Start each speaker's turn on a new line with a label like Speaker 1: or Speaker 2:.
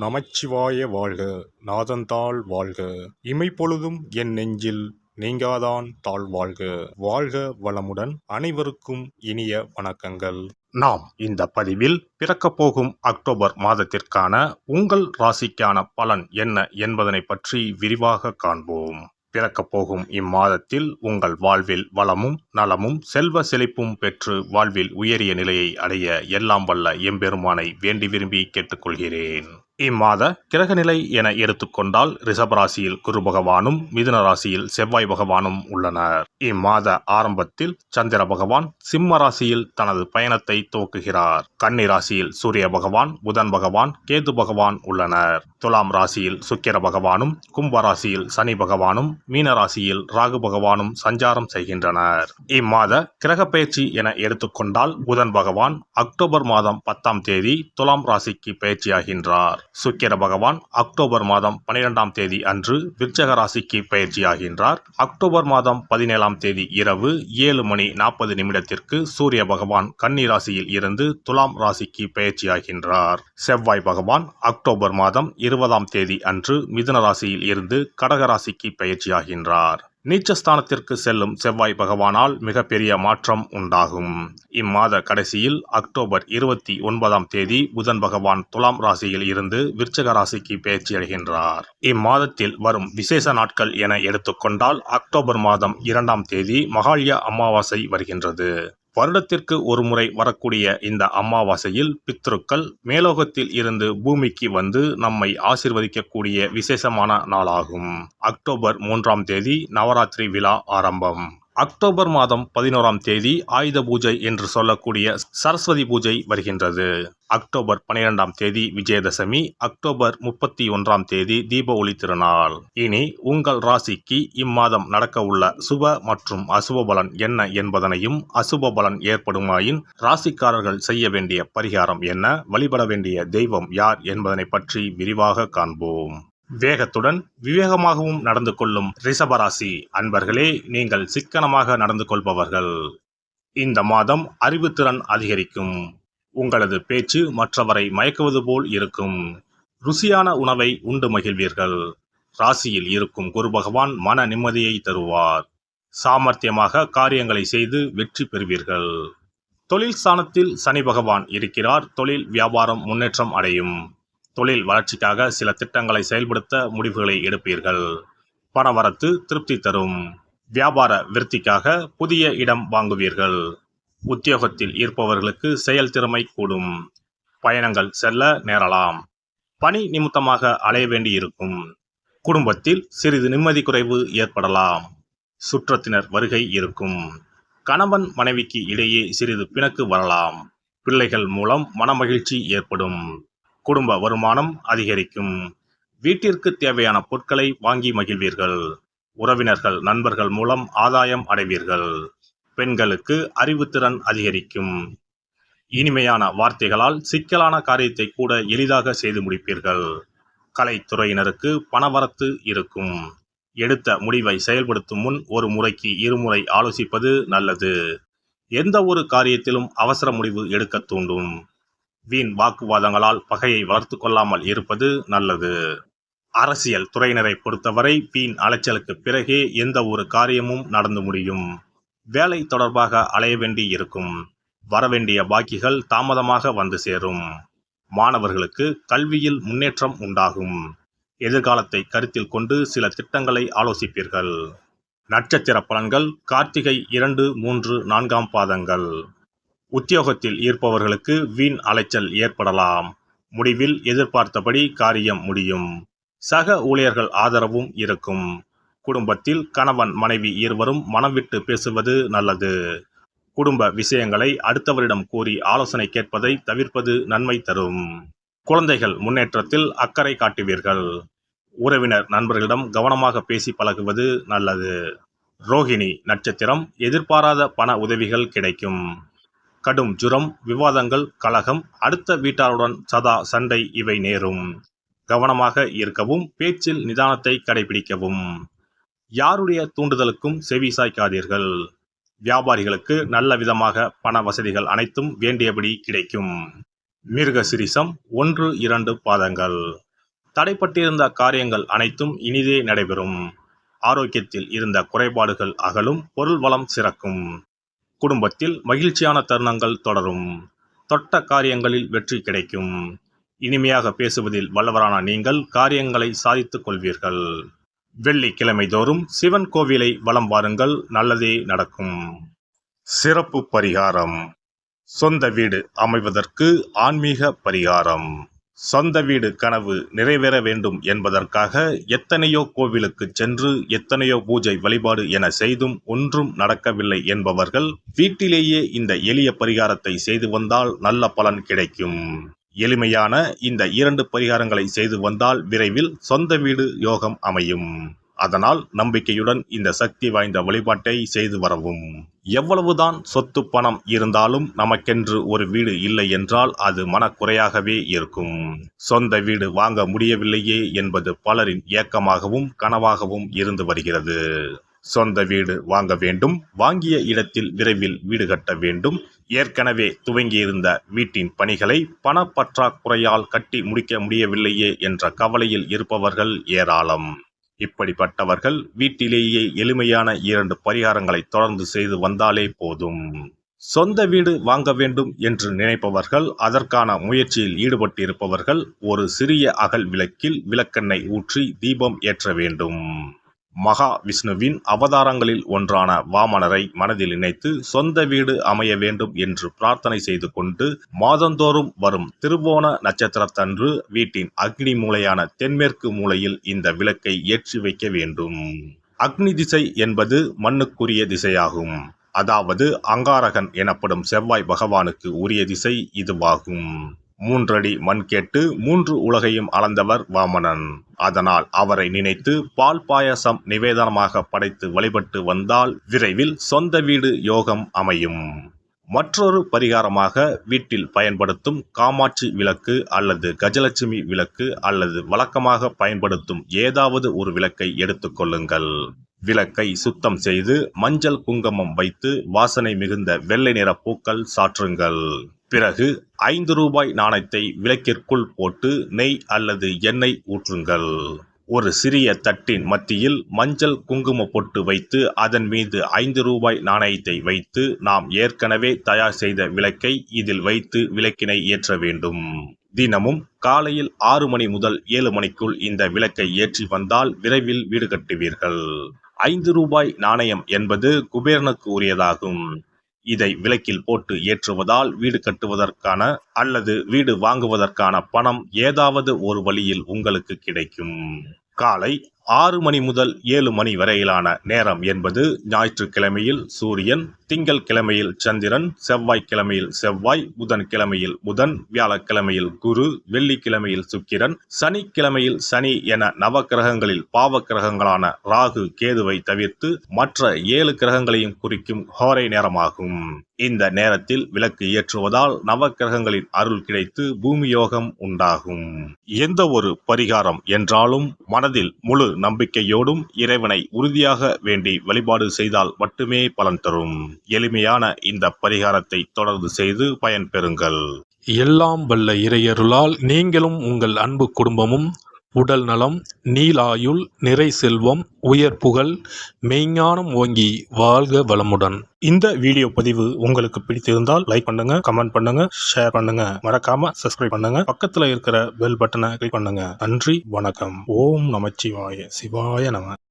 Speaker 1: நமச்சிவாய வாழ்க. நாதந்தாள் வாழ்க. இமைப்பொழுதும் என் நெஞ்சில் நீங்காதான் தாழ் வாழ்க. வாழ்க வளமுடன். அனைவருக்கும் இனிய வணக்கங்கள். நாம் இந்த பதிவில் பிறக்கப் போகும் அக்டோபர் மாதத்திற்கான உங்கள் ராசிக்கான பலன் என்ன என்பதனை பற்றி விரிவாக காண்போம். பிறக்கப் போகும் இம்மாதத்தில் உங்கள் வாழ்வில் வளமும் நலமும் செல்வ செழிப்பும் பெற்று வாழ்வில் உயரிய நிலையை அடைய எல்லாம் வல்ல எம்பெருமானை வேண்டி விரும்பி கேட்டுக்கொள்கிறேன். இம்மாத கிரகநிலை என எடுத்துக்கொண்டால் ரிஷபராசியில் குரு பகவானும் மிதுன ராசியில் செவ்வாய் பகவானும் உள்ளனர். இம்மாத ஆரம்பத்தில் சந்திர பகவான் சிம்ம ராசியில் தனது பயணத்தை துவக்குகிறார். கன்னி ராசியில் சூரிய பகவான், புதன் பகவான், கேது பகவான் உள்ளனர். துலாம் ராசியில் சுக்கிர பகவானும், கும்ப ராசியில் சனி பகவானும், மீன ராசியில் ராகு பகவானும் சஞ்சாரம் செய்கின்றனர். இம்மாத கிரக பயிற்சி என எடுத்துக்கொண்டால் புதன் பகவான் அக்டோபர் மாதம் 10ஆம் தேதி துலாம் ராசிக்கு பயிற்சியாகின்றார். சுக்கிர பகவான் அக்டோபர் மாதம் 12ஆம் தேதி அன்று விருச்சக ராசிக்கு பயிற்சியாகின்றார். அக்டோபர் மாதம் 17ஆம் தேதி இரவு 7:40 சூரிய பகவான் கன்னி ராசியில் இருந்து துலாம் ராசிக்கு பயிற்சியாகின்றார். செவ்வாய் பகவான் அக்டோபர் மாதம் 20ஆம் தேதி அன்று மிதுன ராசியில் இருந்து கடக ராசிக்கு பயிற்சியாகின்றார். நீச்சஸ்தானத்திற்கு செல்லும் செவ்வாய் பகவானால் மிகப்பெரிய மாற்றம் உண்டாகும். இம்மாத கடைசியில் அக்டோபர் 29ஆம் தேதி புதன் பகவான் துலாம் ராசியில் இருந்து விருச்சிக ராசிக்கு பயிற்சியடைகின்றார். இம்மாதத்தில் வரும் விசேஷ நாட்கள் என எடுத்துக்கொண்டால் அக்டோபர் மாதம் 2ஆம் தேதி மகாலய அமாவாசை வருகின்றது. வருடத்திற்கு ஒரு முறை வரக்கூடிய இந்த அமாவாசையில் பித்ருக்கள் மேலோகத்தில் இருந்து பூமிக்கு வந்து நம்மை ஆசீர்வதிக்கக்கூடிய விசேஷமான நாளாகும். அக்டோபர் 3ஆம் தேதி நவராத்திரி விழா ஆரம்பம். அக்டோபர் மாதம் 11ஆம் தேதி ஆயுத பூஜை என்று சொல்லக்கூடிய சரஸ்வதி பூஜை வருகின்றது. அக்டோபர் 12ஆம் தேதி விஜயதசமி. அக்டோபர் 31ஆம் தேதி தீப ஒளி திருநாள். இனி உங்கள் ராசிக்கு இம்மாதம் நடக்க உள்ள சுப மற்றும் அசுப பலன் என்ன என்பதனையும், அசுப பலன் ஏற்படுமாயின் ராசிக்காரர்கள் செய்ய வேண்டிய பரிகாரம் என்ன, வழிபட வேண்டிய தெய்வம் யார் என்பதனை பற்றி விரிவாக காண்போம். வேகத்துடன் விவேகமாகவும் நடந்து கொள்ளும் ரிஷபராசி அன்பர்களே, நீங்கள் சிக்கனமாக நடந்து கொள்பவர்கள். இந்த மாதம் அறிவுத்திறன் அதிகரிக்கும். உங்களது பேச்சு மற்றவரை மயக்குவது போல் இருக்கும். ருசியான உணவை உண்டு மகிழ்வீர்கள். ராசியில் இருக்கும் குரு பகவான் மன நிம்மதியை தருவார். சாமர்த்தியமாக காரியங்களை செய்து வெற்றி பெறுவீர்கள். தொழில் ஸ்தானத்தில் சனி பகவான் இருக்கிறார். தொழில் வியாபாரம் முன்னேற்றம் அடையும். தொழில் வளர்ச்சிக்காக சில திட்டங்களை செயல்படுத்த முடிவுகளை எடுப்பீர்கள். பணவரத்து திருப்தி தரும். வியாபார விருத்திக்காக புதிய இடம் வாங்குவீர்கள். உத்தியோகத்தில் இருப்பவர்களுக்கு செயல்திறமை கூடும். பயணங்கள் செல்ல நேரலாம். பணி நிமித்தமாக அலைய வேண்டியிருக்கும். குடும்பத்தில் சிறிது நிம்மதி குறைவு ஏற்படலாம். சுற்றத்தினர் வருகை இருக்கும். கணவன் மனைவிக்கு இடையே சிறிது பிணக்கு வரலாம். பிள்ளைகள் மூலம் மனமகிழ்ச்சி ஏற்படும். குடும்ப வருமானம் அதிகரிக்கும். வீட்டிற்கு தேவையான பொருட்களை வாங்கி மகிழ்வீர்கள். உறவினர்கள் நண்பர்கள் மூலம் ஆதாயம் அடைவீர்கள். பெண்களுக்கு அறிவுத்திறன் அதிகரிக்கும். இனிமையான வார்த்தைகளால் சிக்கலான காரியத்தை கூட எளிதாக செய்து முடிப்பீர்கள். கலைத்துறையினருக்கு பணவரத்து இருக்கும். எடுத்த முடிவை செயல்படுத்தும் முன் ஒரு முறைக்கு இருமுறை ஆலோசிப்பது நல்லது. எந்த ஒரு காரியத்திலும் அவசர முடிவு எடுக்க தூண்டும். வீண் வாக்குவாதங்களால் பகையை வளர்த்து கொள்ளாமல் இருப்பது நல்லது. அரசியல் துறையினரை பொறுத்தவரை வீண் அலைச்சலுக்கு பிறகே எந்த ஒரு காரியமும் நடந்து முடியும். வேலை தொடர்பாக அலைய வேண்டி இருக்கும். வரவேண்டிய பாக்கிகள் தாமதமாக வந்து சேரும். மாணவர்களுக்கு கல்வியில் முன்னேற்றம் உண்டாகும். எதிர்காலத்தை கருத்தில் கொண்டு சில திட்டங்களை ஆலோசிப்பீர்கள். நட்சத்திர பலன்கள் கார்த்திகை 2, 3, 4ஆம் பாதங்கள். உத்தியோகத்தில் இருப்பவர்களுக்கு வீண் அலைச்சல் ஏற்படலாம். முடிவில் எதிர்பார்த்தபடி காரியம் முடியும். சக ஊழியர்கள் ஆதரவும் இருக்கும். குடும்பத்தில் கணவன் மனைவி இருவரும் மனம் விட்டு பேசுவது நல்லது. குடும்ப விஷயங்களை அடுத்தவரிடம் கூறி ஆலோசனை கேட்பதை தவிர்ப்பது நன்மை தரும். குழந்தைகள் முன்னேற்றத்தில் அக்கறை காட்டுவீர்கள். உறவினர் நண்பர்களிடம் கவனமாக பேசி பழகுவது நல்லது. ரோகிணி நட்சத்திரம் எதிர்பாராத பண உதவிகள் கிடைக்கும். கடும் ஜுரம், விவாதங்கள், கலகம், அடுத்த வீட்டாருடன் சதா சண்டை இவை நேரும். கவனமாக இருக்கவும், பேச்சில் நிதானத்தை கடைபிடிக்கவும். யாருடைய தூண்டுதலுக்கும் செவி சாய்க்காதீர்கள். வியாபாரிகளுக்கு நல்ல விதமாக பண வசதிகள் அனைத்தும் வேண்டியபடி கிடைக்கும். மிருகசிரிசம் 1, 2 பாதங்கள். தடைப்பட்டிருந்த காரியங்கள் அனைத்தும் இனிதே நடைபெறும். ஆரோக்கியத்தில் இருந்த குறைபாடுகள் அகலும். பொருள் வளம் சிறக்கும். குடும்பத்தில் மகிழ்ச்சியான தருணங்கள் தொடரும். தொட்ட காரியங்களில் வெற்றி கிடைக்கும். இனிமையாக பேசுவதில் வல்லவரான நீங்கள் காரியங்களை சாதித்துக் கொள்வீர்கள். வெள்ளிக்கிழமை தோறும் சிவன் கோவிலை வலம் வாருங்கள், நல்லதே நடக்கும். சிறப்பு பரிகாரம்: சொந்த வீடு அமைவதற்கு ஆன்மீக பரிகாரம். சொந்த வீடு கனவு நிறைவேற வேண்டும் என்பதற்காக எத்தனையோ கோவிலுக்கு சென்று எத்தனையோ பூஜை வழிபாடு என செய்தும் ஒன்றும் நடக்கவில்லை என்பவர்கள் வீட்டிலேயே இந்த எளிய பரிகாரத்தை செய்து வந்தால் நல்ல பலன் கிடைக்கும். எளிமையான இந்த 2 பரிகாரங்களை செய்து வந்தால் விரைவில் சொந்த வீடு யோகம் அமையும். அதனால் நம்பிக்கையுடன் இந்த சக்தி வாய்ந்த வழிபாட்டை செய்து வரவும். எவ்வளவுதான் சொத்து பணம் இருந்தாலும் நமக்கென்று ஒரு வீடு இல்லை என்றால் அது மனக்குறையாகவே இருக்கும். சொந்த வீடு வாங்க முடியவில்லையே என்பது பலரின் ஏக்கமாகவும் கனவாகவும் இருந்து வருகிறது. சொந்த வீடு வாங்க வேண்டும், வாங்கிய இடத்தில் விரைவில் வீடு கட்ட வேண்டும். ஏற்கனவே துவங்கியிருந்த வீட்டின் பணிகளை பணப்பற்றாக்குறையால் கட்டி முடிக்க முடியவில்லையே என்ற கவலையில் இருப்பவர்கள் ஏராளம். இப்படிப்பட்டவர்கள் வீட்டிலேயே எளிமையான 2 பரிகாரங்களை தொடர்ந்து செய்து வந்தாலே போதும். சொந்த வீடு வாங்க வேண்டும் என்று நினைப்பவர்கள், அதற்கான முயற்சியில் ஈடுபட்டிருப்பவர்கள் ஒரு சிறிய அகல் விளக்கில் விளக்கெண்ணெய் ஊற்றி தீபம் ஏற்ற வேண்டும். மகா விஷ்ணுவின் அவதாரங்களில் ஒன்றான வாமனரை மனதில் நினைத்து சொந்த வீடு அமைய வேண்டும் என்று பிரார்த்தனை செய்து கொண்டு மாதந்தோறும் வரும் திருவோண நட்சத்திரத்தன்று வீட்டின் அக்னி மூலையான தென்மேற்கு மூலையில் இந்த விளக்கை ஏற்றி வைக்க வேண்டும். அக்னி திசை என்பது மண்ணுக்குரிய திசையாகும். அதாவது அங்காரகன் எனப்படும் செவ்வாய் பகவானுக்கு உரிய திசை இதுவாகும். 3 அடி மண் கேட்டு 3 உலகையும் அளந்தவர் வாமனன். அதனால் அவரை நினைத்து பால் பாயசம் நிவேதனமாக படைத்து வழிபட்டு வந்தால் விரைவில் சொந்த வீடு யோகம் அமையும். மற்றொரு பரிகாரமாக வீட்டில் பயன்படுத்தும் காமாட்சி விளக்கு அல்லது கஜலட்சுமி விளக்கு அல்லது வழக்கமாக பயன்படுத்தும் ஏதாவது ஒரு விளக்கை எடுத்துக்கொள்ளுங்கள். விளக்கை சுத்தம் செய்து மஞ்சள் குங்குமம் வைத்து வாசனை மிகுந்த வெள்ளை நிற பூக்கள் சாற்றுங்கள். பிறகு 5 ரூபாய் நாணயத்தை விளக்கிற்குள் போட்டு நெய் அல்லது எண்ணெய் ஊற்றுங்கள். ஒரு சிறிய தட்டின் மத்தியில் மஞ்சள் குங்கும பொட்டு வைத்து அதன் மீது 5 ரூபாய் நாணயத்தை வைத்து நாம் ஏற்கனவே தயார் செய்த விளக்கை இதில் வைத்து விளக்கினை ஏற்ற வேண்டும். தினமும் காலையில் 6 மணி முதல் 7 மணிக்குள் இந்த விளக்கை ஏற்றி வந்தால் விரைவில் வீடு கட்டுவீர்கள். 5 ரூபாய் நாணயம் என்பது குபேரனுக்கு உரியதாகும். இதை விளக்கில் போட்டு ஏற்றுவதால் வீடு கட்டுவதற்கான அல்லது வீடு வாங்குவதற்கான பணம் ஏதாவது ஒரு வழியில் உங்களுக்கு கிடைக்கும். காலை 6 மணி முதல் 7 மணி வரையிலான நேரம் என்பது ஞாயிற்றுக்கிழமையில் சூரியன், திங்கள் கிழமையில் சந்திரன், செவ்வாய்க்கிழமையில் செவ்வாய், புதன் கிழமையில் புதன், வியாழக்கிழமையில் குரு, வெள்ளிக்கிழமையில் சுக்கிரன், சனிக்கிழமையில் சனி என நவக்கிரகங்களில் பாவ கிரகங்களான ராகு கேதுவை தவிர்த்து மற்ற 7 கிரகங்களையும் குறிக்கும் ஹோரை நேரமாகும். இந்த நேரத்தில் விளக்கு ஏற்றுவதால் நவக்கிரகங்களின் அருள் கிடைத்து பூமி யோகம் உண்டாகும். எந்த ஒரு பரிகாரம் என்றாலும் மனதில் முழு நம்பிக்கையோடும் இறைவனை உறுதியாக வேண்டி வழிபாடு செய்தால் மட்டுமே பலன் தரும். எளிமையான இந்த பரிகாரத்தை தொடர்ந்து செய்து பயன்பெறுங்கள்.
Speaker 2: எல்லாம் வல்ல இறையருளால் நீங்களும் உங்கள் அன்பு குடும்பமும் உடல் நலம், நீலாயுள், நிறை செல்வம், உயர் புகழ், மெய்ஞானம் ஓங்கி வாழ்க வளமுடன்.
Speaker 1: இந்த வீடியோ பதிவு உங்களுக்கு பிடித்திருந்தால் லைக் பண்ணுங்க, கமெண்ட் பண்ணுங்க, ஷேர் பண்ணுங்க, மறக்காம சப்ஸ்கிரைப் பண்ணுங்க, பக்கத்துல இருக்கிற பெல் பட்டனை கிளிக் பண்ணுங்க. நன்றி, வணக்கம். ஓம் நமச்சிவாய. சிவாய நம.